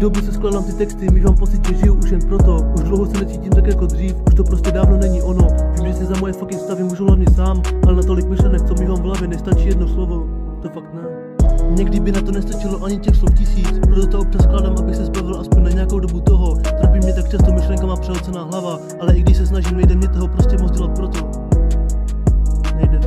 doby se skládám ty texty, mývám pocit, že žiju už jen proto. Už dlouho se necítím tak jako dřív, už to prostě dávno není ono. Vím, že si za moje fucking stavy můžu hlavně sám, ale na tolik myšlenek, co mývám v hlavě, nestačí jedno slovo. To fakt ne. Někdy by na to nestačilo ani těch slov 1000, proto to občas skládám, abych se zbavil aspoň na nějakou dobu toho. Trápí mě tak často myšlenkama přehlcená hlava, ale i když se snažím, nejde mě toho prostě moc dělat proto. Nejde.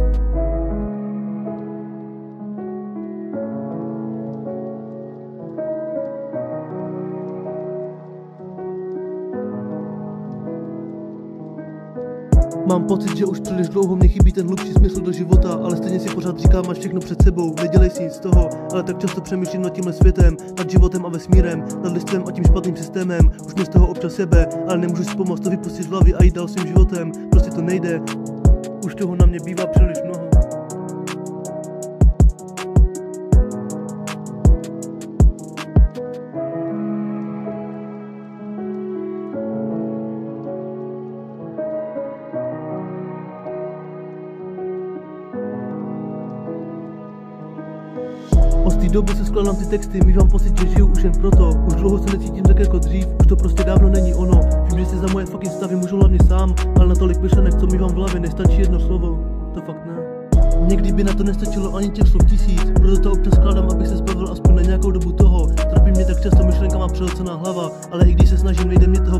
Mám pocit, že už příliš dlouho mě chybí ten hlubší smysl do života, ale stejně si pořád říkám, máš všechno před sebou, nedělej si nic z toho, ale tak často přemýšlím nad tímhle světem, nad životem a vesmírem, nad lidstvem a tím špatným systémem. Už mě z toho občas sebe, ale nemůžu si pomoct to vypustit z hlavy a jít dál svým životem, prostě to nejde. Už toho na mě bývá příliš mnoho. Od té doby se skládám ty texty, mývám pocit, že žiju už jen proto. Už dlouho se necítím tak jako dřív, už to prostě dávno není ono. Vím, že si za moje fucking stavy můžu hlavně sám, ale na tolik myšlenek, co mývám v hlavě, nestačí jedno slovo. To fakt ne. Někdy by na to nestačilo ani těch slov 1000, proto to občas skládám, abych se zbavil aspoň na nějakou dobu toho. Trápí mě tak často myšlenkama přehlcená hlava, ale i když se snažím, nejde mě toho